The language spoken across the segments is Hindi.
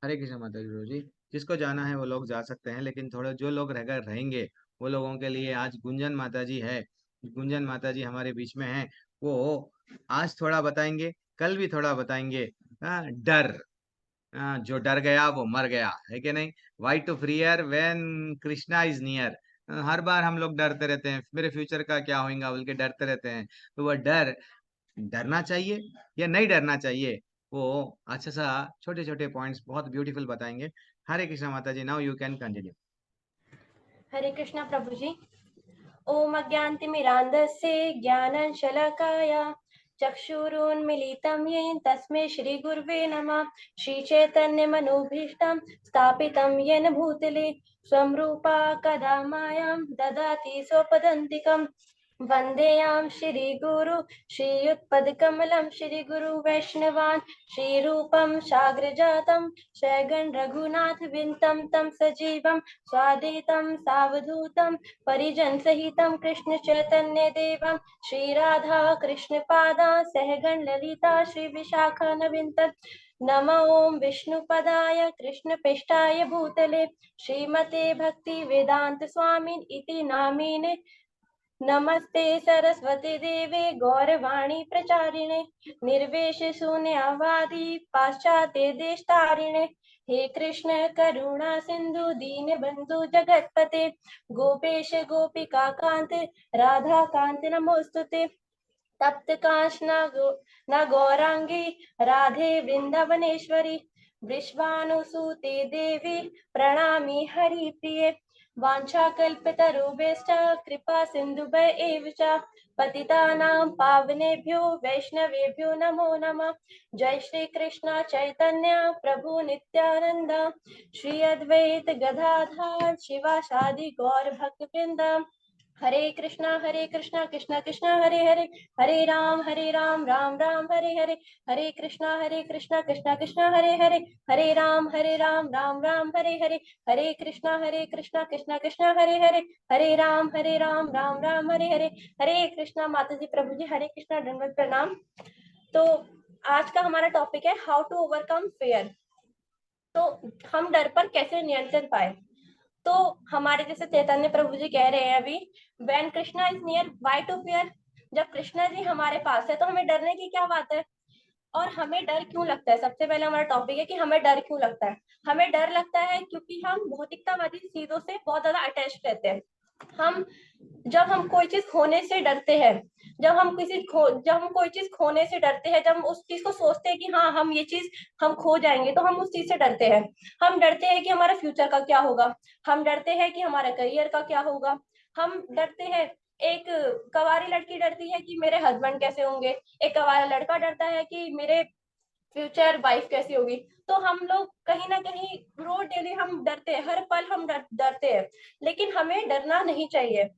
हरे कृष्ण माता जी गुरु जी। जिसको जाना है वो लोग जा सकते हैं, लेकिन थोड़े जो लोग रहेंगे वो लोगों के लिए आज गुंजन माता जी है। गुंजन माता जी हमारे बीच में है। वो आज थोड़ा बताएंगे, कल भी थोड़ा बताएंगे। डर। जो डर गया वो मर गया, है कि नहीं? Why to fear when Krishna is near. हर बार हम लोग डरते रहते हैं, मेरे फ्यूचर का क्या होगा बोल के डरते रहते हैं। तो वह डर, डरना चाहिए या नहीं डरना चाहिए, वो अच्छा सा छोटे छोटे पॉइंट्स बहुत ब्यूटीफुल बताएंगे। हरे कृष्णा माता जी, नाउ यू कैन कंटिन्यू। हरे कृष्णा प्रभु जी। ओम अज्ञानतिमिरान्धस्य ज्ञानाञ्जनशलाकया चक्षुरुन्मीलितं येन तस्मै श्रीगुरुवे नमः। श्रीचैतन्यमनोभीष्टं स्थापितं येन भूतले स्वं रूपा कदा मायां ददाति स्वपदान्तिकम्। वन्देऽहं श्रीगुरु श्रीयुतपदकमलं श्रीगुरु वैष्णवान् श्रीरूपं साग्रजातं शैगण रघुनाथविन्तं तं सजीवं स्वादितं सावधूतं परिजन सहितं कृष्ण चैतन्य देवं श्री राधा कृष्ण पादा सहगण ललिता श्री विशाखान्वित नमो ओम विष्णुपदाय कृष्ण पृष्ठाय भूतले श्रीमते भक्ति वेदांत स्वामिन इति नामिने नमस्ते सरस्वती देवे गौरवाणी प्रचारिणे निर्वेश शून्यवादी पाश्चात्य देशतारिणे हे कृष्ण करुणा सिंधु दीन बंधु जगतपते गोपेश गोपिका कांत राधा कांत नमोस्तुते तप्त कांचना न गौरांगी राधे वृंदावनेश्वरी वृषभानुसुते देवी प्रणामी हरिप्रिये वाञ्छाकल्पतरुभ्यश्च कृपा सिन्धुभ्य एव च पतितानां पावनेभ्यो वैष्णवेभ्यो नमो नमः। जय श्री कृष्ण चैतन्य प्रभु नित्यानंद श्री अद्वैत गदाधर शिवासादि गौर भक्तवृंद हरे कृष्णा कृष्णा कृष्णा हरे हरे हरे राम राम राम हरे हरे हरे कृष्णा कृष्णा कृष्णा हरे हरे हरे राम राम राम हरे हरे हरे कृष्णा कृष्णा कृष्णा हरे हरे हरे राम राम राम हरे हरे हरे कृष्णा। माता जी प्रभु जी हरे कृष्णा, दंडवत प्रणाम। तो आज का हमारा टॉपिक है हाउ टू ओवरकम फेयर। तो हम डर पर कैसे नियंत्रण पाए। तो हमारे जैसे चैतन्य प्रभु जी कह रहे हैं अभी, when Krishna is near why to fear. जब कृष्णा जी हमारे पास है तो हमें डरने की क्या बात है। और हमें डर क्यों लगता है, सबसे पहले हमारा टॉपिक है कि हमें डर क्यों लगता है। हमें डर लगता है क्योंकि हम भौतिकतावादी चीजों से बहुत ज्यादा अटैच रहते हैं। हम जब हम कोई चीज खोने से डरते हैं, जब हम कोई चीज खोने से डरते हैं, जब हम उस चीज को सोचते हैं कि हाँ हम ये चीज हम खो जाएंगे, तो हम उस चीज से डरते हैं। हम डरते हैं कि हमारा फ्यूचर का क्या होगा, हम डरते हैं कि हमारे करियर का क्या होगा, हम डरते हैं। एक कवारी लड़की डरती है कि मेरे हस्बैंड कैसे होंगे, एक कवारा लड़का डरता है कि मेरे फ्यूचर वाइफ कैसी होगी। तो हम लोग कहीं ना कहीं रोज डेली हम डरते हैं, हर पल हम डरते हैं। लेकिन हमें डरना नहीं चाहिए,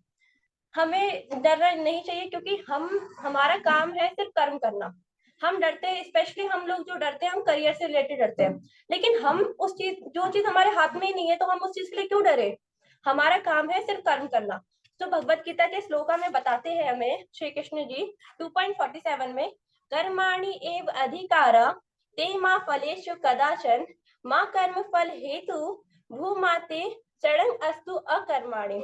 हमें डरना नहीं चाहिए, क्योंकि हमारा काम है सिर्फ कर्म करना। हम डरते हैं, स्पेशली हम लोग जो डरते हैं हम करियर से रिलेटेड डरते हैं। लेकिन हम उस चीज जो चीज हमारे हाथ में ही नहीं है तो हम उस चीज के लिए क्यों डरे। हमारा काम है सिर्फ कर्म करना। तो भगवत गीता के श्लोका में बताते हैं हमें श्री कृष्ण जी 2.47 में, कर्माणि एव अधिकारा ते मा फलेषु कदाचन माँ कर्म फल हेतु भूमाते चरण अस्तु अकर्माणि।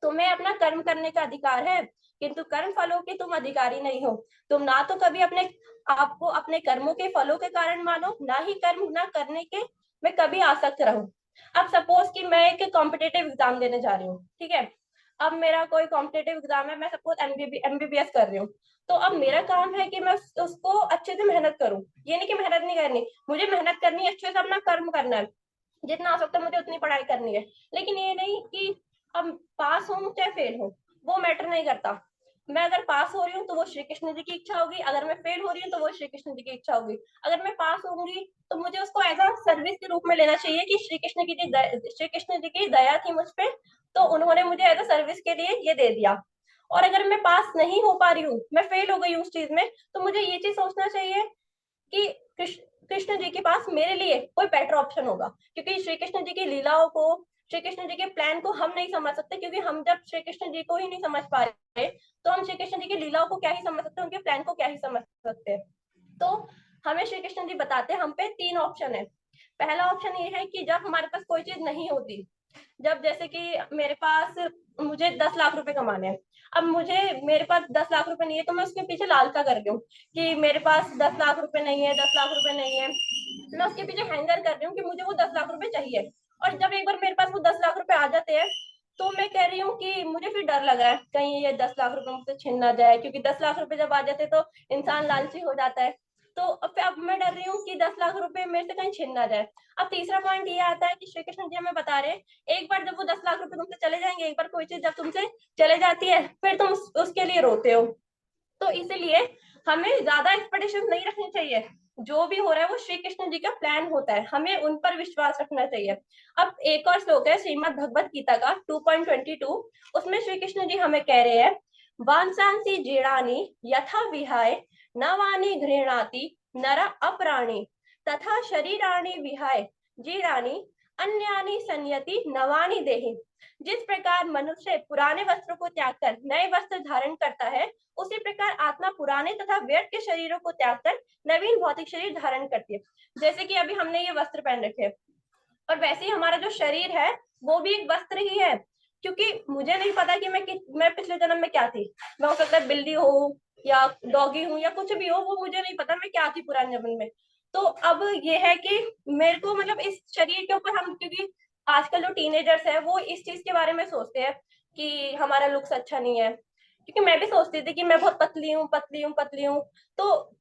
तुम्हें अपना कर्म करने का अधिकार है, किंतु कर्म फलों के तुम अधिकारी नहीं हो। तुम ना तो कभी अपने आपको अपने कर्मों के फलों के कारण मानो, ना ही कर्म ना करने के में कभी आसक्त रहो। अब सपोज कि मैं एक कॉम्पिटेटिव एग्जाम देने जा रही हूँ, ठीक है। अब मेरा कोई कॉम्पिटेटिव एग्जाम है, मैं सपोज एमबीबीएस कर रही हूँ। तो अब मेरा काम है कि मैं उसको अच्छे से मेहनत करूँ। ये नहीं कि मेहनत नहीं करनी, मुझे मेहनत करनी है, अच्छे से अपना कर्म करना है, जितना हो सकता है मुझे उतनी पढ़ाई करनी है। लेकिन ये नहीं कि अब पास हूँ चाहे फेल हूँ, वो मैटर नहीं करता। मैं अगर पास हो रही हूँ तो वो श्री कृष्ण जी की इच्छा होगी, अगर मैं फेल हो रही हूँ तो वो श्री कृष्ण जी की इच्छा होगी। अगर मैं पास होंगी तो मुझे उसको एज अ सर्विस के रूप में लेना चाहिए कि श्री कृष्ण जी की दया थी मुझ पे, तो उन्होंने मुझे एज अ सर्विस के लिए ये दे दिया। और अगर मैं पास नहीं हो पा रही हूँ, मैं फेल हो गई हूँ उस चीज में, तो मुझे ये चीज सोचना चाहिए कि कृष्ण जी के पास मेरे लिए कोई बेटर ऑप्शन होगा। क्योंकि श्री कृष्ण जी की लीलाओं को, श्री कृष्ण जी के प्लान को हम नहीं समझ सकते, क्योंकि हम जब श्री कृष्ण जी को ही नहीं समझ पा रहे तो हम श्री कृष्ण जी की लीलाओं को क्या ही समझ सकते हैं, उनके प्लान को क्या ही समझ सकते हैं। तो हमें श्री कृष्ण जी बताते हैं हम पे तीन ऑप्शन है। पहला ऑप्शन ये है कि जब हमारे पास कोई चीज नहीं होती, जब जैसे कि मेरे पास, मुझे 10 लाख रुपए कमाने हैं, अब मेरे पास 10 लाख रुपए नहीं है, तो मैं उसके पीछे लालसा कर रही हूँ कि मेरे पास 10 लाख रुपए नहीं है, 10 लाख रुपए नहीं है, मैं उसके पीछे हैंगर कर रही हूँ कि मुझे वो 10 लाख रुपए चाहिए। और जब एक बार मेरे पास वो 10 लाख रुपए आ जाते हैं, तो मैं कह रही हूँ कि मुझे फिर डर लगा है कहीं ये 10 लाख रुपए मुझसे छिन ना जाए, क्योंकि 10 लाख रुपए जब आ जाते तो इंसान लालची हो जाता है। तो अब मैं डर रही हूँ कि 10 लाख रुपए मेरे से कहीं छिन ना जाए। अब तीसरा पॉइंट ये आता है कि श्री कृष्ण जी हमें बता रहे हैं, एक बार जब वो 10 लाख रुपए तुमसे चले जाएंगे, एक बार कोई चीज जब तुमसे चले जाती है, फिर तुम उसके लिए रोते हो। तो इसीलिए हमें ज्यादा एक्सपेक्टेशन नहीं रखनी चाहिए। जो भी हो रहा है वो श्री कृष्ण जी का प्लान होता है, हमें उन पर विश्वास रखना चाहिए। अब एक और श्लोक है श्रीमद् भगवत गीता का 2.22, उसमें श्री कृष्ण जी हमें कह रहे हैं, वांसांसी जीर्णानि यथा विहाय नवानि गृह्णाति नर अपराणि तथा शरीराणि विहाय जीर्णानि अन्यानि संयति नवानि देहि। जिस प्रकार मनुष्य पुराने वस्त्रों को त्याग कर नए वस्त्र धारण करता है, उसी प्रकार आत्मा पुराने तथा व्यर्थ के शरीरों को त्याग कर नवीन भौतिक शरीर धारण करती है। जैसे कि अभी हमने ये वस्त्र पहन रखे हैं, और वैसे ही हमारा जो शरीर है वो भी एक वस्त्र ही है। क्योंकि मुझे नहीं पता कि मैं पिछले जन्म में क्या थी, मैं हो सकता है बिल्ली हो या डॉगी हूँ या कुछ भी हो, वो मुझे नहीं पता मैं क्या थी पुराने जन्म में। तो अब ये है कि मेरे को मतलब इस शरीर के ऊपर हम, क्योंकि आजकल जो टीनेजर्स है वो इस चीज के बारे में सोचते हैं कि हमारा लुक्स अच्छा नहीं है, क्योंकि मैं भी सोचती थी कि मैं बहुत पतली हूँ, पतली हूँ, पतली हूँ। तो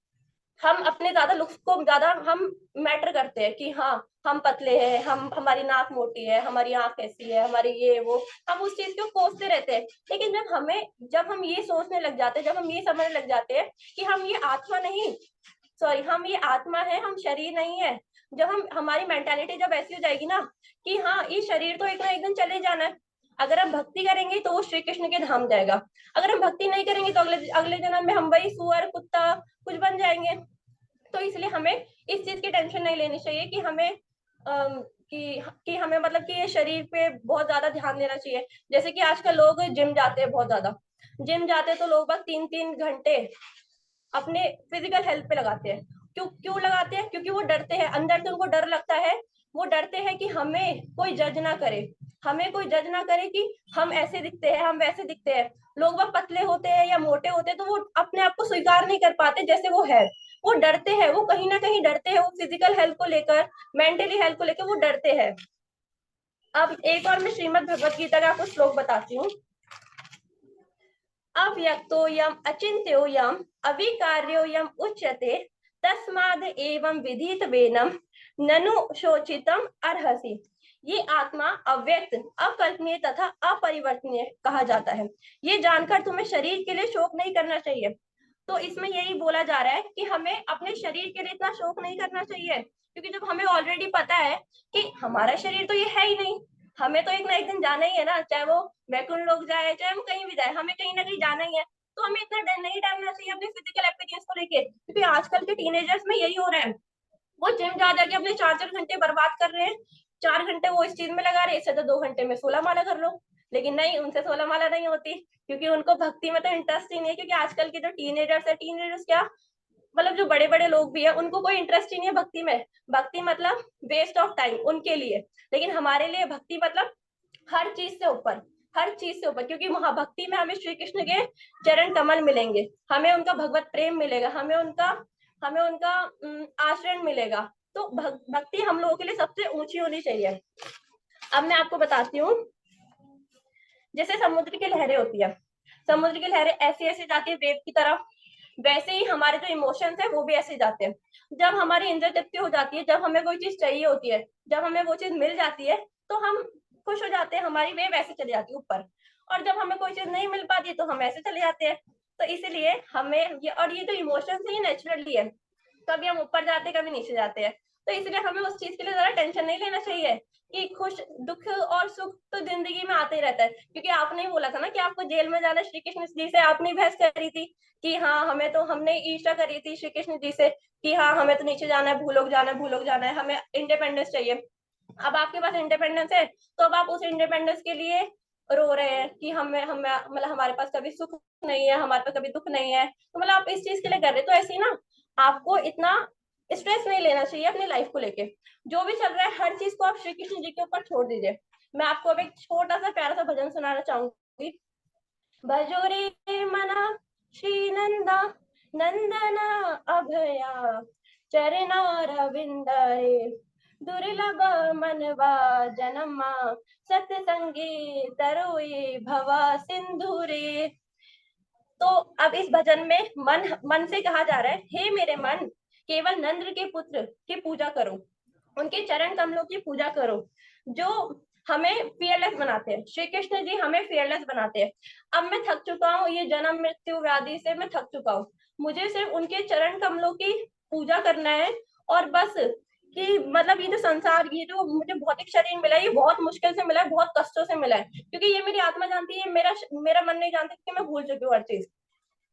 हम अपने ज्यादा लुक्स को ज्यादा हम मैटर करते हैं कि हाँ हम पतले हैं, हम हमारी नाक मोटी है, हमारी आंख कैसी है, हमारी ये वो, हम उस चीज को कोसते रहते हैं। लेकिन जब हम ये सोचने लग जाते हैं, जब हम ये समझने लग जाते हैं कि हम ये आत्मा नहीं, सॉरी हम ये आत्मा है, हम शरीर नहीं है, जब हम हमारी मेंटालिटी जब ऐसी हो जाएगी ना कि हाँ ये शरीर तो एक ना एक दिन चले जाना है, अगर हम भक्ति करेंगे तो वो श्री कृष्ण के धाम जाएगा, अगर हम भक्ति नहीं करेंगे तो अगले अगले जन्म में हम वही सुअर कुत्ता कुछ बन जाएंगे। तो इसलिए हमें इस चीज की टेंशन नहीं लेनी चाहिए कि हमें कि हमें मतलब कि ये शरीर पे बहुत ज्यादा ध्यान देना चाहिए। जैसे कि आजकल लोग जिम जाते हैं, बहुत ज्यादा जिम जाते हैं, तो लोग बस 3-3 घंटे अपने फिजिकल हेल्थ पे लगाते हैं। क्यों क्यों लगाते हैं? क्योंकि वो डरते हैं, अंदर से उनको डर लगता है, वो डरते हैं कि हमें कोई जज ना करे, हमें कोई जज ना करे कि हम ऐसे दिखते हैं, हम वैसे दिखते हैं। लोग वह पतले होते हैं या मोटे होते हैं तो वो अपने आप को स्वीकार नहीं कर पाते जैसे वो है, वो डरते हैं, वो कहीं ना कहीं डरते हैं, वो फिजिकल हेल्थ को लेकर, मेंटली हेल्थ को लेकर वो डरते हैं। अब एक और मैं श्रीमद् भगवत गीता का आपको श्लोक बताती हूँ। अव्यक्तोऽयम् अचिन्त्योऽयम् अविकार्योऽयम् उच्यते तस्माद् एवं विदितवेनं ननु शोचितुम् अर्हसि। ये आत्मा अव्यक्त, अकल्पनीय तथा अपरिवर्तनीय कहा जाता है। ये जानकर तुम्हें शरीर के लिए शोक नहीं करना चाहिए। तो इसमें यही बोला जा रहा है कि हमें अपने शरीर के लिए इतना शोक नहीं करना चाहिए, क्योंकि जब हमें ऑलरेडी पता है कि हमारा शरीर तो ये है ही नहीं, हमें तो एक ना एक दिन जाना ही है ना, चाहे वो वैकुंठ लोग जाए चाहे हम कहीं भी जाए, हमें कहीं ना कहीं जाना ही है। तो हमें इतना डर नहीं डालना चाहिए अपने फिजिकल अपीयरेंस को लेके, क्योंकि आजकल के टीनेजर्स में यही हो रहा है, वो जिम जा जाके अपने 4-4 घंटे बर्बाद कर रहे हैं। 4 घंटे वो इस चीज में लगा रहे हैं, इससे तो 2 घंटे में 16 माला कर लो। लेकिन नहीं, उनसे 16 माला नहीं होती, क्योंकि उनको भक्ति में तो इंटरेस्ट ही नहीं है। क्योंकि आजकल के जो टीनेजर्स है, टीनेजर्स क्या मतलब जो बड़े बड़े लोग भी है, उनको कोई इंटरेस्ट ही नहीं है भक्ति में। भक्ति मतलब वेस्ट ऑफ टाइम उनके लिए, लेकिन हमारे लिए भक्ति मतलब हर चीज से ऊपर, हर चीज से ऊपर। क्योंकि भक्ति में हमें श्री कृष्ण के चरण कमल मिलेंगे, हमें उनका भगवत प्रेम मिलेगा, हमें उनका आचरण मिलेगा। तो भक्ति हम लोगों के लिए सबसे ऊंची होनी चाहिए। अब मैं आपको बताती हूँ, जैसे समुद्र की लहरें होती है, समुद्र की लहरें ऐसे ऐसे जाती है वेव की तरह, वैसे ही हमारे जो इमोशंस है वो भी ऐसे जाते हैं। जब हमारी इंद्र तृप्ति हो जाती है, जब हमें कोई चीज चाहिए होती है, जब हमें वो चीज मिल जाती है, तो हम खुश हो जाते हैं, हमारी वेव ऐसे चली जाती है ऊपर। और जब हमें कोई चीज नहीं मिल पाती तो हम ऐसे चले जाते हैं। तो इसीलिए हमें ये जो इमोशंस है ये नेचुरली है, कभी हम ऊपर जाते हैं कभी नीचे जाते हैं। तो इसलिए हमें उस चीज के लिए ज्यादा टेंशन नहीं लेना चाहिए कि खुश दुख और सुख तो जिंदगी में आते ही रहता है। क्योंकि आपने ही बोला था ना कि आपको जेल में जाना, श्री कृष्ण जी से आपने बहस करी थी कि हाँ हमने ईर्ष्या करी थी श्री कृष्ण जी से कि हाँ हमें तो नीचे जाना है, भूलोक जाना है, भूलोक जाना है, हमें इंडिपेंडेंस चाहिए। अब आपके पास इंडिपेंडेंस है, तो अब आप उस इंडिपेंडेंस के लिए रो रहे हैं कि हमें मतलब हमारे पास कभी सुख नहीं है, हमारे पास कभी दुख नहीं है, तो मतलब आप इस चीज के लिए कर रहे हैं। तो ऐसे ही ना आपको इतना स्ट्रेस नहीं लेना चाहिए अपनी लाइफ को लेके। जो भी चल रहा है हर चीज को आप श्री कृष्ण जी के ऊपर छोड़ दीजिए। मैं आपको अब एक छोटा सा प्यारा सा भजन सुनाना चाहूंगी। भजो रे मना श्री नंदा नंदना अभया चरणा रविंदरे दुर्लभ मनवा जनमा सत्संगी तरोई भवा सिंधुरे। तो अब इस भजन में मन मन से कहा जा रहा है, हे मेरे मन, केवल नंद के पुत्र की पूजा करो, उनके चरण कमलों की पूजा करो, जो हमें फियरलेस बनाते हैं। श्री कृष्ण जी हमें फियरलेस बनाते हैं। अब मैं थक चुका हूँ, ये जन्म मृत्यु व्याधि से मैं थक चुका हूँ। मुझे सिर्फ उनके चरण कमलों की पूजा करना है। और बस कि मतलब ये जो संसार, ये जो मुझे भौतिक शरीर मिला है, ये बहुत मुश्किल से मिला है, बहुत कष्टों से मिला है, क्योंकि ये मेरी आत्मा जानती है, मेरा मन नहीं जानती, कि मैं भूल चुकी हूँ हर चीज।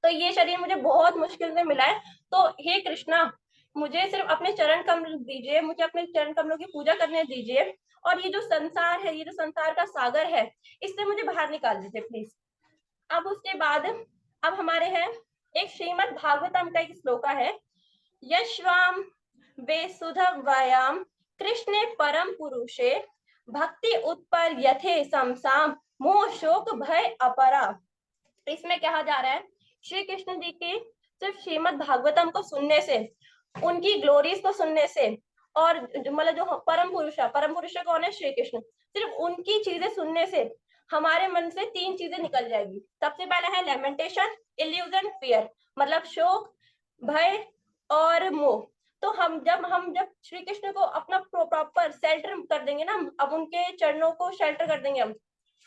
तो ये शरीर मुझे बहुत मुश्किल से मिला है। तो हे कृष्णा, मुझे सिर्फ अपने चरण कमल दीजिए, मुझे अपने चरण कमलों की पूजा करने दीजिए। और ये जो संसार है, ये जो संसार का सागर है, इससे मुझे बाहर निकाल दीजिए प्लीज। अब उसके बाद अब हमारे हैं एक श्रीमद् भागवतम का एक श्लोका है। यश्वाम वेसुधव्याम कृष्णे परम पुरुषे भक्ति उत्पर यथे समसाम मोह शोक भय अपरा। इसमें कहा जा रहा है श्री कृष्ण जी की सिर्फ श्रीमद् भागवतम को सुनने से, उनकी ग्लोरीज को सुनने से, और मतलब जो परम पुरुष है, परम पुरुष कौन है? श्री कृष्ण। सिर्फ उनकी चीजें सुनने से हमारे मन से तीन चीजें निकल जाएगी। सबसे पहला है लेमेंटेशन, इल्यूजन, फियर, मतलब शोक, भय और मोह। तो हम जब श्री कृष्ण को अपना प्रॉपर शेल्टर कर देंगे ना, अब उनके चरणों को शेल्टर कर देंगे, हम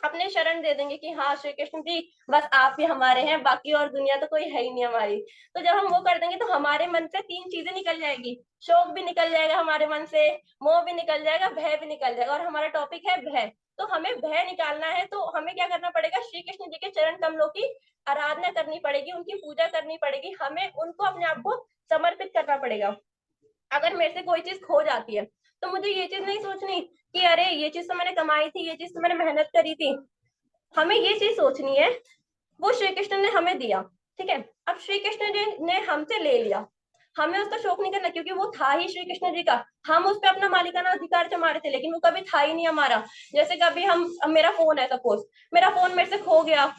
अपने शरण दे देंगे कि हाँ श्री कृष्ण जी, बस आप ही हमारे हैं, बाकी और दुनिया तो कोई है ही नहीं हमारी। तो जब हम वो कर देंगे तो हमारे मन से तीन चीजें निकल जाएगी। शोक भी निकल जाएगा हमारे मन से, मोह भी निकल जाएगा, भय भी निकल जाएगा। और हमारा टॉपिक है भय। तो हमें भय निकालना है, तो हमें क्या करना पड़ेगा? श्री कृष्ण जी के चरण कमलों की आराधना करनी पड़ेगी, उनकी पूजा करनी पड़ेगी, हमें उनको अपने आप को समर्पित करना पड़ेगा। अगर मेरे से कोई चीज खो जाती है तो मुझे ये चीज नहीं सोचनी कि अरे ये चीज तो मैंने कमाई थी, ये चीज तो मैंने मेहनत करी थी। हमें ये चीज सोचनी है, वो श्री कृष्ण ने हमें दिया, ठीक है। अब श्री कृष्ण जी ने हमसे ले लिया, हमें उसका शौक नहीं करना, क्योंकि वो था ही श्री कृष्ण जी का। हम उस पर अपना मालिकाना अधिकार जमा रहे थे, लेकिन वो कभी था ही नहीं हमारा। जैसे कभी हम, मेरा फोन है, सपोज मेरा फोन मेरे से खो गया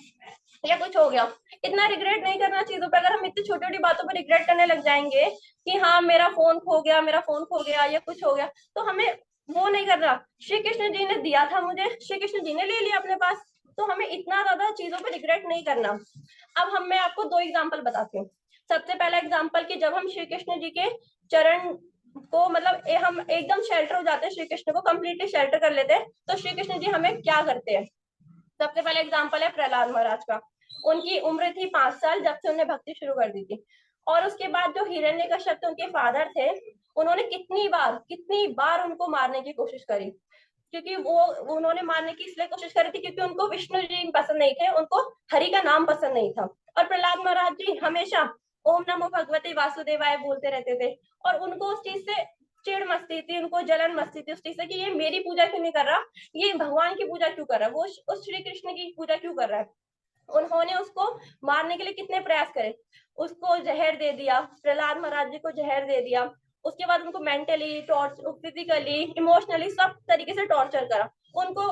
या कुछ हो गया, इतना रिग्रेट नहीं करना चीजों पे। अगर हम इतनी छोटी छोटी बातों पर रिग्रेट करने लग जाएंगे कि हाँ मेरा फोन खो गया, मेरा फोन खो गया या कुछ हो गया, तो हमें वो नहीं करना। श्री कृष्ण जी ने दिया था मुझे, श्री कृष्ण जी ने ले लिया अपने पास, तो हमें इतना ज्यादा चीजों पे रिग्रेट नहीं करना। अब मैं आपको दो एग्जाम्पल बताती हूँ। सबसे पहला एग्जाम्पल कि जब हम श्री कृष्ण जी के चरण को मतलब हम एकदम शेल्टर हो जाते हैं, श्री कृष्ण को कंप्लीटली शेल्टर कर लेते हैं, तो श्री कृष्ण जी हमें क्या करते हैं? सबसे पहला एग्जाम्पल है प्रहलाद महाराज का। उनकी उम्र थी 5 साल जब से उन्हें भक्ति शुरू कर दी थी। और उसके बाद जो हिरण्यकश्यप उनके फादर थे, उन्होंने कितनी बार उनको मारने की कोशिश करी, क्योंकि वो उन्होंने मारने की इसलिए कोशिश करी थी क्योंकि उनको विष्णु जी पसंद नहीं थे, उनको हरि का नाम पसंद नहीं था। और प्रहलाद महाराज जी हमेशा ओम नमो भगवते वासुदेवाय बोलते रहते थे, और उनको उस चीज से चिड़ मचती थी, उनको जलन मचती थी उस चीज से कि ये मेरी पूजा क्यों नहीं कर रहा, ये भगवान की पूजा क्यों कर रहा है, वो उस श्री कृष्ण की पूजा क्यों कर रहा है। उन्होंने उसको मारने के लिए कितने प्रयास करे, उसको जहर दे दिया, प्रहलाद महाराज जी को जहर दे दिया। उसके बाद उनको मेंटली टॉर्चर, फिजिकली, इमोशनली सब तरीके से टॉर्चर करा, उनको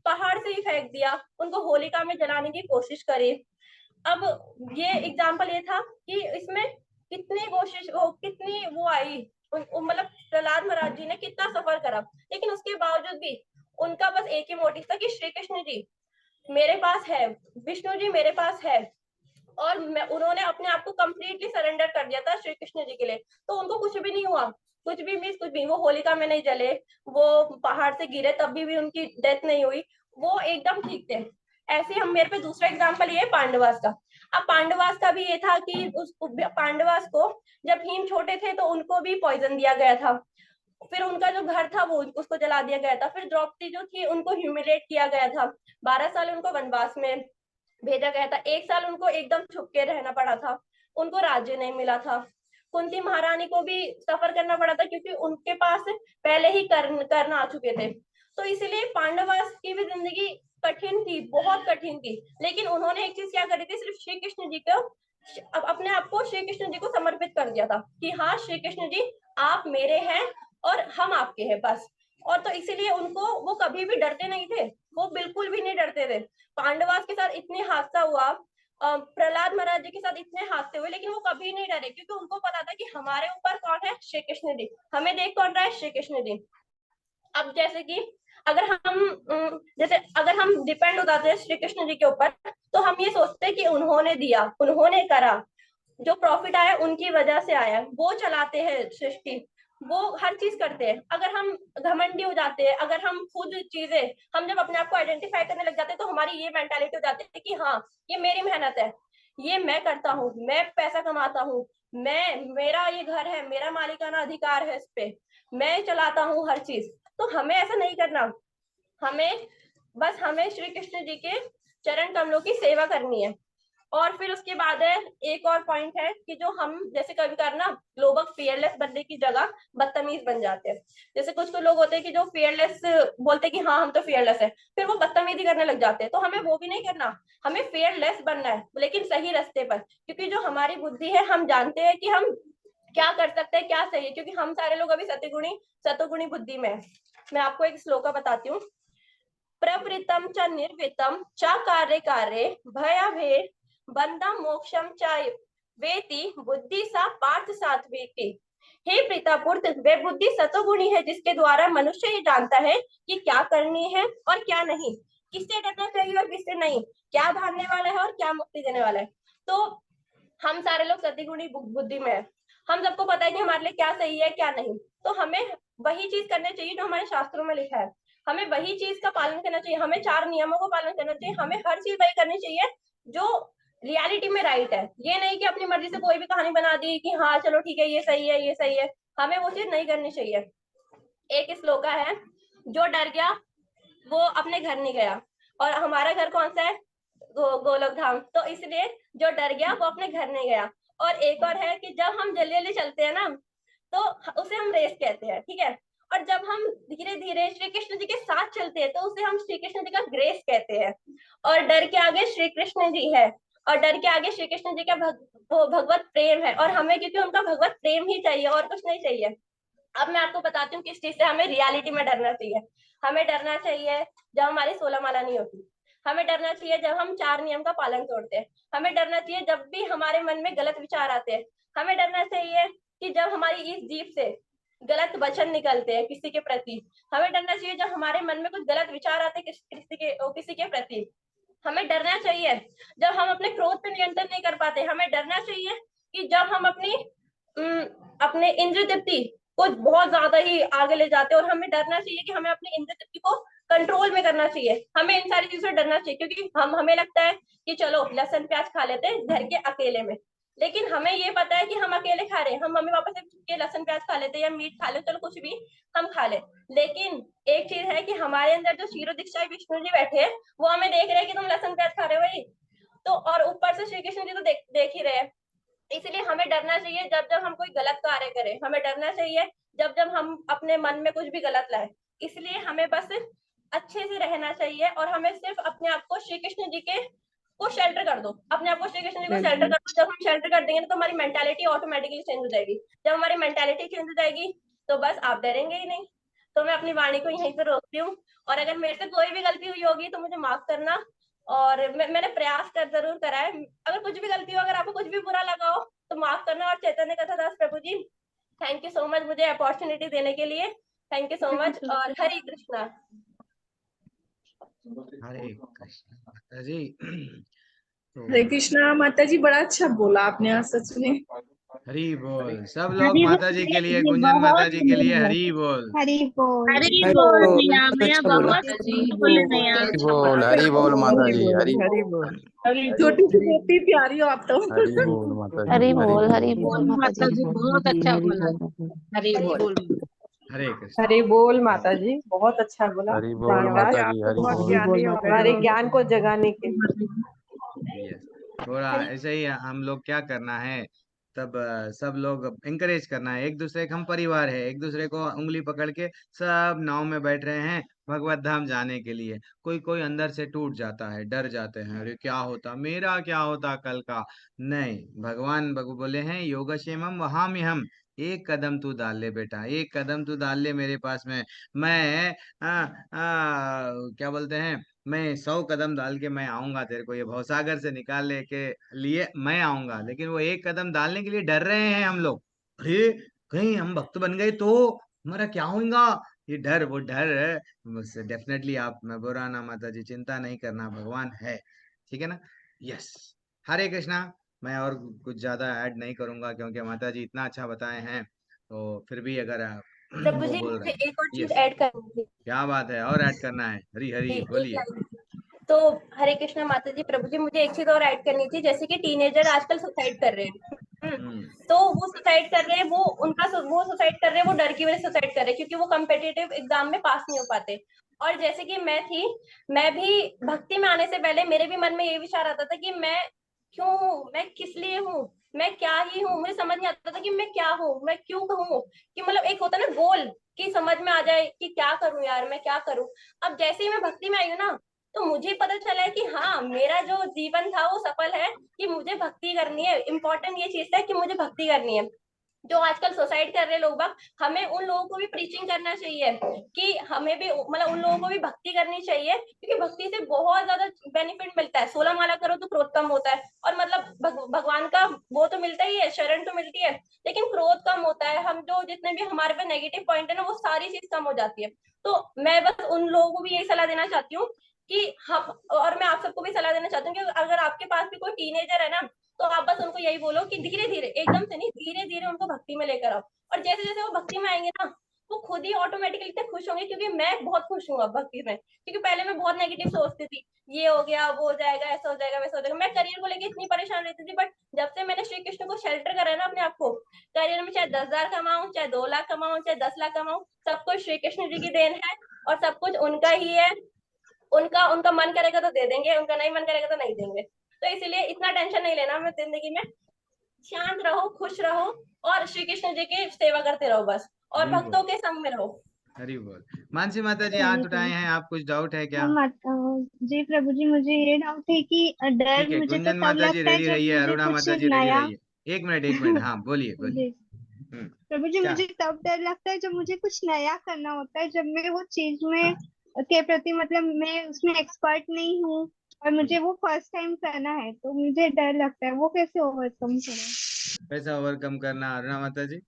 पहाड़ से ही फेंक दिया, उनको होलिका में जलाने की कोशिश करी। अब ये एग्जाम्पल ये था कि इसमें कितनी कोशिश हो, कितनी वो आई, मतलब प्रहलाद महाराज जी ने कितना सफर करा, लेकिन उसके बावजूद भी उनका बस एक ही मोटिव था कि श्री कृष्ण जी मेरे पास है, विष्णु जी मेरे पास है। और उन्होंने अपने आप को कंप्लीटली सरेंडर कर दिया था श्री कृष्ण जी के लिए। तो उनको कुछ भी नहीं हुआ, कुछ भी मीन्स कुछ भी, वो होलिका में नहीं जले, वो पहाड़ से गिरे तब भी उनकी डेथ नहीं हुई, वो एकदम ठीक थे। ऐसे हम, मेरे पे दूसरा एग्जाम्पल ये है पांडवास का। अब पांडवास का भी ये था कि उस पांडवास को जब भीम छोटे थे तो उनको भी पॉइजन दिया गया था, फिर उनका जो घर था वो उसको जला दिया गया था, फिर द्रौपदी जो थी उनको ह्यूमिलेट किया गया था, 12 साल उनको वनवास में भेजा गया था, 1 साल उनको एकदम छुप के रहना पड़ा था, उनको राज्य नहीं मिला था। कुंती महारानी को भी सफर करना पड़ा था क्योंकि उनके पास पहले ही कर्ण आ चुके थे। तो इसीलिए पांडवास की भी जिंदगी कठिन थी, बहुत कठिन थी, लेकिन उन्होंने एक चीज क्या करी थी, सिर्फ श्री कृष्ण जी को अब अपने आप को श्री कृष्ण जी को समर्पित कर दिया था कि हाँ श्री कृष्ण जी आप मेरे हैं और हम आपके हैं बस। और तो इसीलिए उनको वो कभी भी डरते नहीं थे, वो बिल्कुल भी नहीं डरते थे। पांडवास के साथ इतने हादसा हुआ, प्रहलाद महाराज जी के साथ इतने हादसे हुए, लेकिन वो कभी नहीं डरे क्योंकि उनको पता था कि हमारे ऊपर कौन है, श्री कृष्ण जी। हमें देख कौन रहा है, श्री कृष्ण जी। अब जैसे कि अगर हम डिपेंड हो जाते हैं श्री कृष्ण जी के ऊपर, तो हम ये सोचते हैं कि उन्होंने दिया, उन्होंने करा, जो प्रॉफिट आया उनकी वजह से आया, वो चलाते हैं सृष्टि, वो हर चीज करते हैं। अगर हम घमंडी हो जाते हैं, अगर हम खुद चीजें, हम जब अपने आप को आइडेंटिफाई करने लग जाते हैं, तो हमारी ये मेंटालिटी हो जाती है कि हाँ ये मेरी मेहनत है, ये मैं करता हूँ, मैं पैसा कमाता हूँ, मेरा ये घर है, मेरा मालिकाना अधिकार है इस पे, मैं चलाता हूँ हर चीज। तो हमें ऐसा नहीं करना, हमें श्री कृष्ण जी के चरण कमलों की सेवा करनी है। और फिर उसके बाद है एक और पॉइंट है कि जो हम जैसे कभी करना लोग फियरलेस बनने की जगह बदतमीज बन जाते हैं। जैसे कुछ तो लोग होते हैं कि जो फियरलेस बोलते हैं कि हाँ हम तो फियरलेस है, फिर वो बदतमीजी करने लग जाते हैं। तो हमें वो भी नहीं करना, हमें फियरलेस बनना है लेकिन सही रास्ते पर, क्योंकि जो हमारी बुद्धि है हम जानते हैं कि हम क्या कर सकते हैं, क्या सही है, क्योंकि हम सारे लोग अभी सतोगुणी बुद्धि में है। मैं आपको एक श्लोका बताती हूँ। प्रवृत्तम च निर्वृत्तम च कार्य कार्ये भयाभे बंधम मोक्षम च वेति बुद्धि सा पार्थ सात्विकी। हे प्रीतापुत्र, वे बुद्धि सतोगुणी है जिसके द्वारा मनुष्य ये जानता है कि क्या करनी है और क्या नहीं, किससे डरना चाहिए और किससे नहीं, क्या भागने वाला है और क्या मुक्ति देने वाला है। तो हम सारे लोग सतोगुणी बुद्धि में है, हम सबको पता है कि हमारे लिए क्या सही है क्या नहीं। तो हमें वही चीज करनी चाहिए जो हमारे शास्त्रों में लिखा है, हमें वही चीज का पालन करना चाहिए, हमें 4 नियमों को पालन करना चाहिए, हमें हर चीज वही करनी चाहिए जो रियलिटी में राइट है। ये नहीं कि अपनी मर्जी से कोई भी कहानी बना दी कि हाँ चलो ठीक है ये सही है ये सही है, हमें वो चीज नहीं करनी चाहिए। एक श्लोका है, जो डर गया वो अपने घर नहीं गया, और हमारा घर कौन सा है, गोलोक धाम। तो इसलिए जो डर गया वो अपने घर नहीं गया। और एक और है कि जब हम जल्दी जल्दी चलते हैं ना तो उसे हम रेस कहते हैं, ठीक है। और जब हम धीरे धीरे श्री कृष्ण जी के साथ चलते हैं तो उसे हम श्री कृष्ण जी का ग्रेस कहते हैं। और डर के आगे श्री कृष्ण जी है, और डर के आगे श्री कृष्ण जी का वो भगवत प्रेम है, और हमें क्योंकि उनका भगवत प्रेम ही चाहिए और कुछ नहीं चाहिए। अब मैं आपको बताती हूँ किस चीज से हमें रियलिटी में डरना चाहिए। हमें डरना चाहिए जब हमारी 16 माला नहीं होती, हमें डरना चाहिए जब हम 4 नियम का पालन तोड़ते हैं, हमें डरना चाहिए जब भी हमारे मन में गलत विचार आते हैं, हमें डरना चाहिए कि जब हमारी इस जीभ से गलत वचन निकलते हैं किसी के प्रति, हमें डरना चाहिए जब हमारे मन में कुछ गलत विचार आते हैं किसी के प्रति, हमें डरना चाहिए जब हम अपने क्रोध पे नियंत्रण नहीं कर पाते, हमें डरना चाहिए कि जब हम अपने इंद्र तृप्ति को बहुत ज्यादा ही आगे ले जाते हैं, और हमें डरना चाहिए कि हमें अपने इंद्र तृप्ति को कंट्रोल में करना चाहिए। हमें इन सारी चीजों से डरना चाहिए क्योंकि हमें लगता है कि चलो लहसुन प्याज खा लेते हैं घर के अकेले में, लेकिन हमें ये पता है कि हम अकेले खा रहे हैं, हम मम्मी पापा से लहसुन प्याज खा लेते हैं या मीट खा ले, चलो कुछ भी हम खा ले। लेकिन एक चीज है कि हमारे अंदर जो क्षीरो दीक्षा विष्णु जी बैठे हैं वो हमें देख रहे हैं कि तुम लहसुन प्याज खा रहे हो भाई, तो और ऊपर से श्री कृष्ण जी तो देख ही रहे हैं। इसलिए हमें डरना चाहिए जब जब हम कोई गलत कार्य करें, हमें डरना चाहिए जब जब हम अपने मन में कुछ भी गलत लाए। इसलिए हमें बस अच्छे से रहना चाहिए, और हमें सिर्फ अपने आप को श्री कृष्ण जी के को शेल्टर कर दो, अपने आप को श्री कृष्ण जी को शेल्टर कर दो। जब हम शेल्टर कर देंगे तो हमारी मेंटालिटी ऑटोमेटिकली चेंज हो जाएगी, जब हमारी मेंटालिटी चेंज हो जाएगी तो बस आप डरेंगे ही नहीं। तो मैं अपनी वाणी को यहीं पर रोकती हूँ, और अगर मेरे से कोई भी गलती हुई होगी तो मुझे माफ करना, और मैंने प्रयास जरूर करा है। अगर कुछ भी गलती हो, अगर आपको कुछ भी बुरा लगा हो तो माफ करना। और चैतन्य कथादास प्रभु जी, थैंक यू सो मच मुझे अपॉर्चुनिटी देने के लिए, थैंक यू सो मच, और हरे कृष्णा। हरे कृष्ण माता जी। हरे कृष्णा माता जी, बड़ा अच्छा बोला आपने आज सच में। हरी बोल, सब लोग माता जी के लिए, गुंजन माता जी के लिए हरी बोल। हरी बोल। हरी बोल मैया, मैया अच्छा बोला। बहुत बोले मैया। हरी बोल माता जी, हरी हरी बोल। छोटी सी बेटी प्यारी हो आप तो। हरी बोल माता जी, हरी बोल, हरी बोल माता जी बहुत अच्छा बोला, हरी बोल। हरे कृष्ण। हरी बोल माता जी, बहुत अच्छा बोला। हरी बोल माता जी, हरी बहुत बोल। ज्ञानी हो गए, हमारे ज्ञान को जगाने के लिए। यस, थोड़ा ऐसे ही हम लोग क्या करना है तब सब लोग encourage करना है एक दूसरे का, हम परिवार है, एक दूसरे को उंगली पकड़ के सब नाव में बैठ रहे हैं भगवत धाम जाने के लिए। कोई कोई अंदर से टूट जाता है, डर जाते हैं, अरे क्या होता, मेरा क्या होता कल का। नहीं, भगवान बोले हैं योगक्षेमम वहामि हम, एक कदम तू डाल ले बेटा, एक कदम तू डाल ले मेरे पास में। मैं क्या बोलते हैं, मैं 100 कदम डाल के मैं आऊंगा तेरे को ये भवसागर से निकालने के लिए मैं आऊंगा। लेकिन वो एक कदम डालने के लिए डर रहे हैं हम लोग। अरे कहीं हम भक्त बन गए तो हमारा क्या होगा, ये डर, वो डर। डेफिनेटली आप, मैं बोल रहा ना माता जी, चिंता नहीं करना, भगवान है, ठीक है ना। यस, हरे कृष्णा। मैं और कुछ ज्यादा ऐड नहीं करूंगा क्योंकि माता जी इतना अच्छा बताए हैं, तो फिर भी अगर प्रभु वो जी बोल मुझे रहे हैं। एक और चीज यस, ऐड करनी थी। क्या बात है, और ऐड करना है, हरी जी, हरी एक बोलिए। लाइन थी। तो हरे कृष्णा माता जी, प्रभु जी मुझे एक चीज और ऐड करनी थी, जैसे कि टीनेजर आजकल सुसाइड कर रहे हैं। हम्म। तो वो सुसाइड कर रहे हैं, वो सुसाइड कर रहे हैं, वो डर की वजह से सुसाइड कर रहे हैं, क्योंकि वो कम्पिटिटिव एग्जाम में पास नहीं हो पाते। और जैसे कि मैं थी, मैं भी भक्ति में आने से पहले मेरे भी मन में ये विचार आता था कि मैं क्यों हूँ, मैं किस लिए हूँ, मैं क्या ही हूँ। मुझे समझ नहीं आता था कि मैं क्या हूँ, मैं क्यों हूँ, कि मतलब एक होता है ना गोल, कि समझ में आ जाए कि क्या करूं यार, मैं क्या करूं। अब जैसे ही मैं भक्ति में आई हूँ ना, तो मुझे पता चला है कि हाँ, मेरा जो जीवन था वो सफल है, कि मुझे भक्ति करनी है। इम्पोर्टेंट ये चीज है कि मुझे भक्ति करनी है। जो आजकल सुसाइड कर रहे लोग बाग, हमें उन लोगों को भी प्रीचिंग करना चाहिए कि हमें भी, मतलब उन लोगों को भी भक्ति करनी चाहिए, क्योंकि भक्ति से बहुत ज्यादा बेनिफिट मिलता है। 16 माला करो तो क्रोध कम होता है, और मतलब भगवान का वो तो मिलता ही है, शरण तो मिलती है, लेकिन क्रोध कम होता है। हम जो जितने भी हमारे पे नेगेटिव पॉइंट है ना, वो सारी चीज कम हो जाती है। तो मैं बस उन लोगों को भी यही सलाह देना चाहती हूँ कि हम, और मैं आप सबको भी सलाह देना चाहती हूँ कि अगर आपके पास भी कोई टीनेजर है ना, तो आप बस उनको यही बोलो कि धीरे धीरे, एकदम से नहीं, धीरे धीरे उनको भक्ति में लेकर आओ। और जैसे जैसे वो भक्ति में आएंगे ना, वो खुद ही ऑटोमेटिकली इतने खुश होंगे, क्योंकि मैं बहुत खुश हूँ अब भक्ति में। क्योंकि पहले मैं बहुत नेगेटिव सोचती थी, ये हो गया, वो हो जाएगा, ऐसा हो जाएगा, वैसा हो जाएगा। मैं करियर को लेकर इतनी परेशान रहती थी, बट जब से मैंने श्री कृष्ण को शेल्टर करा है ना अपने आप को, करियर में चाहे 10,000 कमाऊं, चाहे 2 लाख कमाऊं, चाहे 10 लाख कमाऊं, सब कुछ श्री कृष्ण जी की देन है, और सब कुछ उनका ही है। उनका उनका मन करेगा तो दे देंगे, उनका नहीं मन करेगा तो नहीं देंगे। तो इसीलिए इतना टेंशन नहीं लेना मैं जिंदगी में। शांत रहो, खुश रहो, और श्री कृष्ण जी की सेवा करते रहो बस, और हरी बोल, भक्तों के संग में रहो। हरी बोल। मानसी माता जी हरे हाथ उठाए कृष्ण। हैं, आप कुछ डाउट है क्या? हाँ जी प्रभु जी, मुझे ये डाउट है कि ठीक डर है, मुझे तो गुंजन तब माता जी लगता है रेडी जब रहिए, मुझे अरुणा कुछ माता जी रेडी नया। रहिए, एक मिनट हाँ, बोलिए बोलिए। जी हम्म। प्रभु जी, क्या? मुझे तब डर लगता है जब मुझे कुछ नया करना होता है, जब मैं वो चीज में के प्रति, मतलब मैं उसमें एक्सपर्ट नहीं हूँ और हम्म, मुझे वो फर्स्ट टाइम करना है, तो मुझे डर लगता है। वो कैसे ओवरकम करें? कैसा ओवरकम करना, अरुणा माता जी?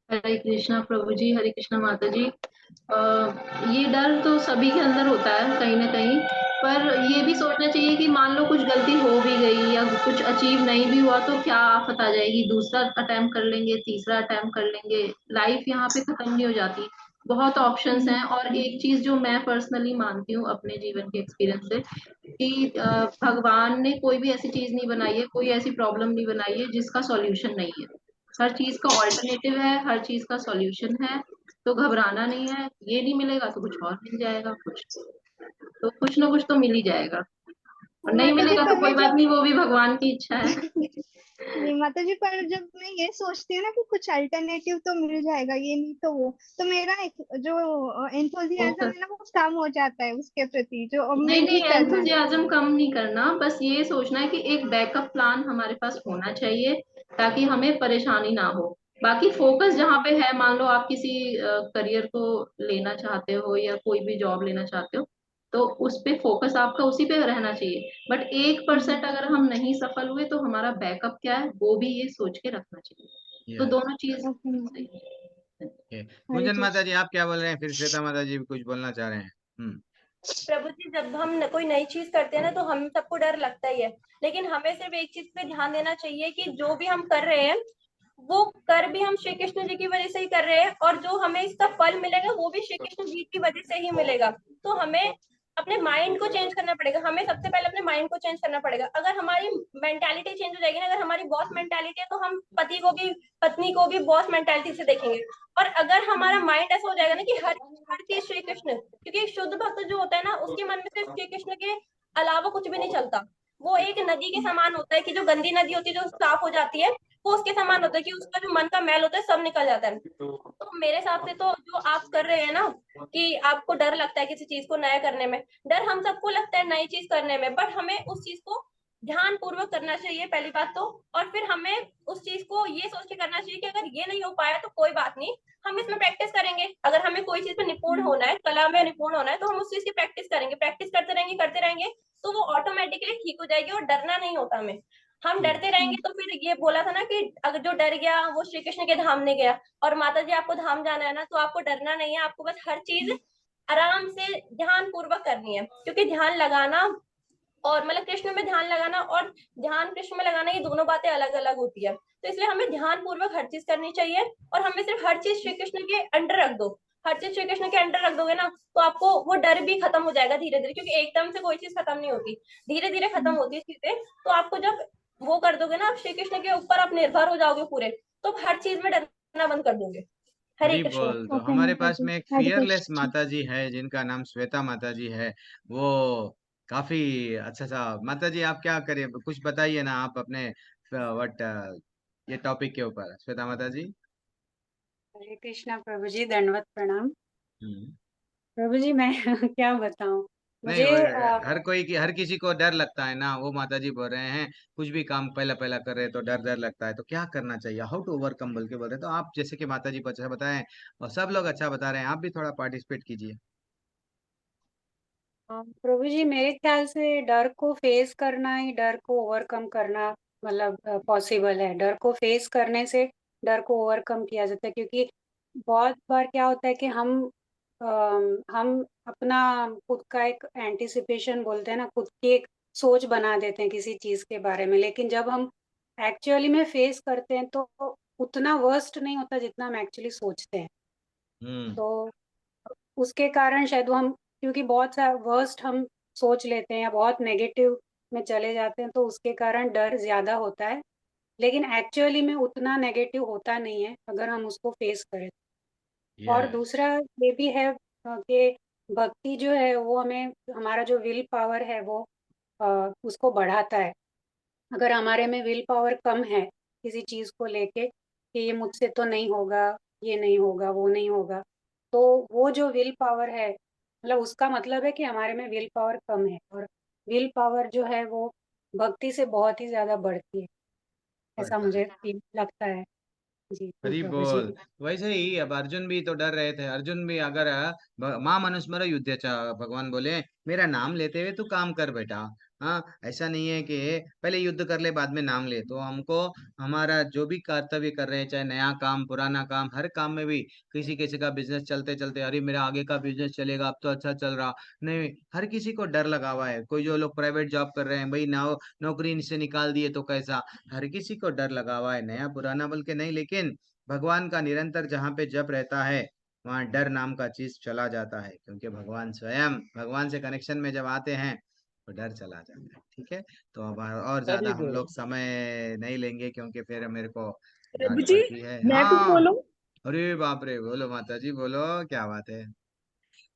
हरे कृष्णा प्रभु जी, हरे कृष्णा माता जी। ये डर तो सभी के अंदर होता है कहीं ना कहीं, पर ये भी सोचना चाहिए कि मान लो कुछ गलती हो भी गई या कुछ अचीव नहीं भी हुआ तो क्या आफत आ जाएगी, दूसरा अटेम्प्ट कर लेंगे, तीसरा अटेम्प्ट कर लेंगे। लाइफ यहाँ पे खत्म नहीं हो जाती, बहुत ऑप्शंस हैं। और एक चीज जो मैं पर्सनली मानती हूँ अपने जीवन के एक्सपीरियंस से, कि भगवान ने कोई भी ऐसी चीज नहीं बनाई है, कोई ऐसी प्रॉब्लम नहीं बनाई है जिसका सॉल्यूशन नहीं है। हर चीज का ऑल्टरनेटिव है, हर चीज का सॉल्यूशन है। तो घबराना नहीं है, ये नहीं मिलेगा तो कुछ और मिल जाएगा, कुछ ना कुछ तो मिल ही जाएगा। और नहीं माता जी, मिलेगा तो पर कोई मैं बात जब नहीं, वो भी भगवान की इच्छा है। नहीं माता जी, पर जब मैं ये सोचती हूँ ना कि कुछ अल्टरनेटिव तो मिल जाएगा, ये नहीं तो वो, तो मेरा जो एंथुजियाज्म फोकस, है ना, वो कम हो जाता है उसके प्रति, जो अब नहीं नहीं, नहीं करना है। एंथुजियाज्म कम नहीं करना, बस ये सोचना है कि एक बैकअप प्लान हमारे पास होना चाहिए ताकि हमें परेशानी ना हो। बाकी फोकस जहाँ पे है, मान लो आप किसी करियर को लेना चाहते हो या कोई भी जॉब लेना चाहते हो, तो उस पे फोकस आपका उसी पे रहना चाहिए। बट 1% अगर हम नहीं सफल हुए तो हमारा बैकअप क्या है वो भी ये सोच के रखना चाहिए। तो यस। दोनों चीज ओके सही माता। है। हरे गुंजन माता कृष्ण। जी आप क्या बोल रहे हैं, फिर श्वेता माता जी भी कुछ बोलना चाह रहे हैं। हम्म। प्रभु जी, जब हम कोई नई चीज करते हैं ना, तो हम सबको डर लगता ही है, लेकिन हमें सिर्फ एक चीज पे ध्यान देना चाहिए कि जो भी हम कर रहे हैं, वो कर भी हम श्री कृष्ण जी की वजह से ही कर रहे हैं, और जो हमें इसका फल मिलेगा वो भी श्री कृष्ण जी की वजह से ही मिलेगा। तो हमें अपने माइंड को चेंज करना पड़ेगा, हमें सबसे पहले अपने माइंड को चेंज करना पड़ेगा। अगर हमारी मेंटालिटी चेंज हो जाएगी ना, अगर हमारी बॉस मेंटालिटी है, तो हम पति को भी, पत्नी को भी बॉस मेंटालिटी से देखेंगे। और अगर हमारा माइंड ऐसा हो जाएगा ना कि हर हर चीज श्री कृष्ण, क्योंकि एक शुद्ध भक्त जो होता है ना, उसके मन में सिर्फ श्री कृष्ण के अलावा कुछ भी नहीं चलता। वो एक नदी के समान होता है कि जो गंदी नदी होती है जो साफ हो जाती है, वो उसके समान होता है कि उसका जो मन का मैल होता है सब निकल जाता है। तो मेरे हिसाब से तो जो आप कर रहे हैं ना, कि आपको डर लगता है किसी चीज को नया करने में, डर हम सबको लगता है नई चीज करने में, बट हमें उस चीज को ध्यान पूर्वक करना चाहिए पहली बात तो। और फिर हमें उस चीज को ये सोच के करना चाहिए कि अगर ये नहीं हो पाया तो कोई बात नहीं, हम इसमें प्रैक्टिस करेंगे। अगर हमें कोई चीज में निपुण होना है, कला में निपुण होना है, तो हम उस चीज की प्रैक्टिस करेंगे, प्रैक्टिस करते रहेंगे तो वो ऑटोमेटिकली ठीक हो जाएगी। और डरना नहीं होता हमें, हम डरते रहेंगे तो फिर ये बोला था ना कि अगर जो डर गया वो श्री कृष्ण के धाम नहीं गया। और माता जी आपको धाम जाना है ना, तो आपको डरना नहीं है, आपको बस हर चीज आराम से ध्यान पूर्वक करनी है। क्योंकि ध्यान लगाना और मतलब कृष्ण में ध्यान लगाना और ध्यान कृष्ण में लगाना, ये दोनों बातें अलग अलग होती है। तो इसलिए हमें ध्यान पूर्वक हर चीज करनी चाहिए। और हमें सिर्फ हर चीज श्री कृष्ण के अंडर रख दो, हर चीज श्री कृष्ण के अंडर रख दोगे ना, तो आपको वो डर भी खत्म हो जाएगा धीरे धीरे। क्योंकि एकदम से कोई चीज खत्म नहीं होती, धीरे धीरे खत्म होती है चीजें। तो आपको जब वो कर दोगे ना, आप श्री कृष्ण के ऊपर आप निर्भर हो जाओगे पूरे, तो हर चीज में डरना बंद कर दोगे। हरे हरी कृष्ण। बोल। तो ओके हमारे माता पास जी, में एक हरे फियरलेस कृष्ण। माता जी है जिनका नाम श्वेता माता जी है। वो काफी अच्छा सा। माता जी आप क्या करिए, कुछ बताइए ना आप अपने व्हाट ये टॉपिक के ऊपर, श्वेता माता जी। हरे कृष्णा प्रभु जी, दंडवत प्रणाम। हम्म। प्रभु जी मैं क्या बताऊं। नहीं मुझे हर कोई की हर किसी को डर लगता है ना, वो माता जी बोल रहे हैं कुछ भी काम पहला पहला कर रहे हैं तो डर डर लगता है, तो क्या करना चाहिए, हाउ टू ओवरकम बोल के बोल रहे हैं। तो आप जैसे कि माता जी अच्छा बताएं और सब लोग अच्छा बता रहे हैं, आप भी थोड़ा पार्टिसिपेट कीजिए। प्रभु जी मेरे ख्याल से डर को फेस करना ही डर को ओवरकम करना मतलब पॉसिबल है। डर को फेस करने से डर को ओवरकम किया जाता है। क्योंकि बहुत बार क्या होता है कि हम अपना खुद का एक एंटिसिपेशन बोलते हैं ना, खुद की एक सोच बना देते हैं किसी चीज के बारे में। लेकिन जब हम एक्चुअली में फेस करते हैं तो उतना वर्स्ट नहीं होता जितना हम एक्चुअली सोचते हैं। हम्म। तो उसके कारण शायद वो हम, क्योंकि बहुत सा वर्स्ट हम सोच लेते हैं या बहुत नेगेटिव में चले जाते हैं, तो उसके कारण डर ज्यादा होता है। लेकिन एक्चुअली में उतना नेगेटिव होता नहीं है अगर हम उसको फेस करें। और यस। दूसरा ये भी है कि भक्ति जो है वो हमें, हमारा जो विल पावर है वो उसको बढ़ाता है। अगर हमारे में विल पावर कम है किसी चीज को लेके कि ये मुझसे तो नहीं होगा, ये नहीं होगा, वो नहीं होगा, तो वो जो विल पावर है मतलब उसका मतलब है कि हमारे में विल पावर कम है। और विल पावर जो है वो भक्ति से बहुत ही ज्यादा बढ़ती है, ऐसा पड़ता है। मुझे फील लगता है। जी जी हरी प्रभु जी। बोल। वैसे ही अब अर्जुन भी तो डर रहे थे। अर्जुन भी अगर माँ मनुस्मर युद्ध चा, भगवान बोले मेरा नाम लेते हुए तू काम कर बेटा। हाँ, ऐसा नहीं है कि पहले युद्ध कर ले बाद में नाम ले। तो हमको हमारा जो भी कर्तव्य कर रहे हैं, चाहे नया काम पुराना काम, हर काम में भी किसी किसी का बिजनेस चलते चलते अरे मेरा आगे का बिजनेस चलेगा, अब तो अच्छा चल रहा नहीं, हर किसी को डर लगा हुआ है। कोई जो लोग प्राइवेट जॉब कर रहे हैं, भाई नौकरी से निकाल दिए तो कैसा, हर किसी को डर लगा हुआ है, नया पुराना बोल के नहीं। लेकिन भगवान का निरंतर जहाँ पे जप रहता है वहाँ डर नाम का चीज चला जाता है, क्योंकि भगवान स्वयं भगवान से कनेक्शन में जब आते हैं तो डर चला जाता है। ठीक है। तो अब और ज्यादा हरी हम बोल। लोग समय नहीं लेंगे क्योंकि फिर मेरे को प्रभु डांट जी पड़ती है। मैं कुछ हाँ। बोलूं। अरे बाप रे, बोलो माता जी बोलो, क्या बात है।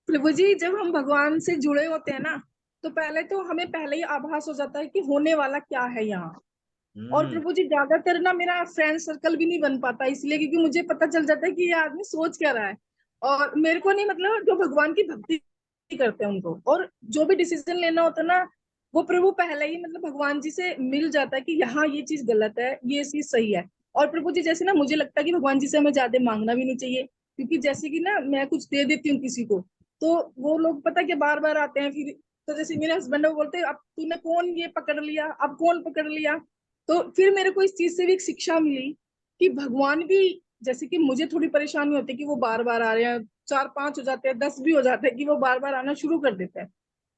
प्रभु जी जब हम भगवान से जुड़े होते हैं ना, तो पहले तो हमें पहले ही आभास हो जाता है कि होने वाला क्या है यहाँ। और हम्म। प्रभु जी ज्यादातर ना मेरा फ्रेंड सर्कल भी नहीं बन पाता इसलिए, क्योंकि मुझे पता चल जाता है कि ये आदमी सोच क्या रहा है। और मेरे को नहीं, मतलब जो भगवान की भक्ति करते हैं उनको, और जो भी डिसीजन लेना होता है ना, वो प्रभु पहले ही मतलब भगवान जी से मिल जाता है कि यहाँ ये चीज गलत है, ये चीज सही है। और प्रभु जी जैसे ना मुझे लगता है कि भगवान जी से हमें ज्यादा मांगना भी नहीं चाहिए। क्योंकि जैसे कि ना मैं कुछ दे देती हूँ किसी को, तो वो लोग पता कि बार बार आते हैं फिर। तो जैसे मेरे हस्बैंड वो बोलते हैं अब तूने कौन ये पकड़ लिया, अब कौन पकड़ लिया। तो फिर मेरे को इस चीज से भी एक शिक्षा मिली कि भगवान भी, जैसे कि मुझे थोड़ी परेशानी होती है कि वो बार बार आ रहे हैं, 4 5 हो जाते हैं, 10 भी हो जाते हैं कि वो बार बार आना शुरू कर देते हैं।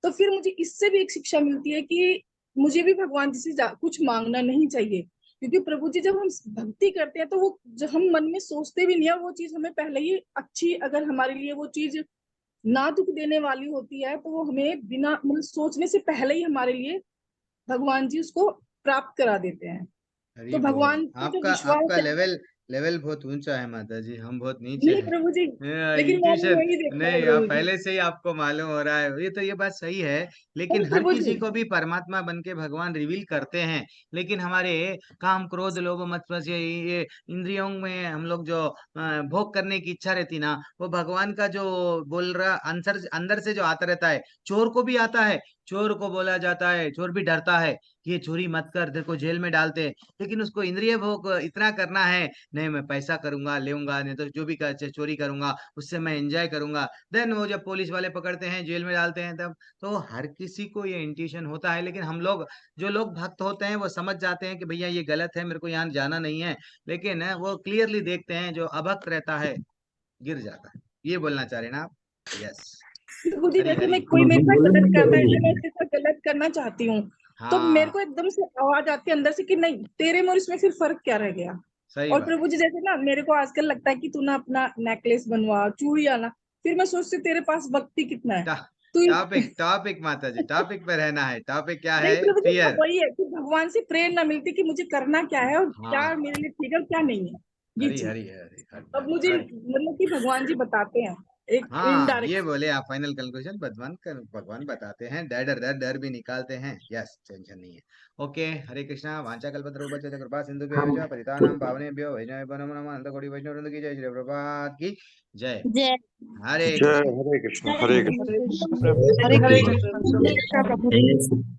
तो फिर मुझे इससे भी एक शिक्षा मिलती है कि मुझे भी भगवान जी से कुछ मांगना नहीं चाहिए। क्योंकि प्रभु जी जब हम भक्ति करते हैं तो वो जो हम मन में सोचते भी नहीं है, वो चीज हमें पहले ही अच्छी, अगर हमारे लिए वो चीज ना दुख देने वाली होती है, तो वो हमें बिना मतलब सोचने से पहले ही हमारे लिए भगवान जी उसको प्राप्त करा देते हैं। हरी तो बोल। भगवान पे जो आपका विश्वास आपका है। लेवल लेवल बहुत ऊंचा है माता जी, हम बहुत नीचे नहीं हैं। प्रभु जी, लेकिन मैंने इंट्यूशन वही देखा है नहीं, आप प्रभु जी। पहले से ही आपको मालूम हो रहा है, ये बात सही है। लेकिन नहीं हर प्रभु किसी जी, को भी परमात्मा बन के भगवान रिवील करते हैं। लेकिन हमारे काम क्रोध लोभ मत बस ये इंद्रियों में हम लोग जो भोग करने की इच्छा रहती ना, वो भगवान का जो बोल रहा आंसर अंदर से जो आता रहता है, चोर को भी आता है। चोर को बोला जाता है, चोर भी डरता है कि ये चोरी मत कर, तेरे को जेल में डालते हैं। लेकिन उसको इंद्रिय भोग इतना करना है, नहीं मैं पैसा करूंगा, लेऊंगा, नहीं तो जो भी चोरी करूंगा उससे मैं एंजॉय करूंगा। देन वो जब पुलिस वाले पकड़ते हैं, जेल में डालते हैं, तब तो हर किसी को ये इंट्यूशन होता है। लेकिन हम लोग जो लोग भक्त होते हैं वो समझ जाते हैं कि भैया ये गलत है, मेरे को यहाँ जाना नहीं है। लेकिन वो क्लियरली देखते हैं, जो अभक्त रहता है गिर जाता है। ये बोलना चाह रहे हैं ना आप? यस। प्रभु जी हरी जैसे हरी। मैं कोई मेरे साथ गलत करता है, मैं उसके साथ गलत करना चाहती हूँ, तो मेरे हाँ, को एकदम से आवाज आती है अंदर से कि नहीं, तेरे में और इसमें फिर फर्क क्या रह गया। सही और बात। प्रभु जी जैसे ना मेरे को आजकल लगता है कि तू ना अपना नेकलेस बनवा, चूड़ियां ना, फिर मैं सोचती हूँ, तेरे पास भक्ति कितना है। तू टॉपिक टॉपिक माता जी, टॉपिक पे रहना है। टॉपिक क्या नहीं है? प्रभु जी, फियर। वही है कि भगवान से प्रेरणा मिलती कि मुझे करना क्या है और क्या हाँ, मेरे लिए ठीक है और क्या नहीं है। ये हरी चीज हरी हरी हरी अब हरी मुझे हरी। मतलब कि भगवान जी बताते हैं एक हाँ, ये इनडायरेक्ट। बोले आप, फाइनल कंक्लूजन भगवान बताते हैं, डर भी निकालते हैं। यस, टेंशन नहीं है। ओके, हरे कृष्णा। वांछा कल्पतरुभ्यश्च कृपा सिंधुभ्यैव च पतितानां पावनेभ्यो वैष्णवेभ्यो नमो नमः। अनंत कोटि वैष्णव वृंद की जय, श्री प्रभुपाद की जय। जय हरे जय कृष्ण। हरे कृष्ण हरे कृष्ण। हरे कृष्ण हरे हरे कृष्ण कृष्ण प्रभु जी। प्रभु।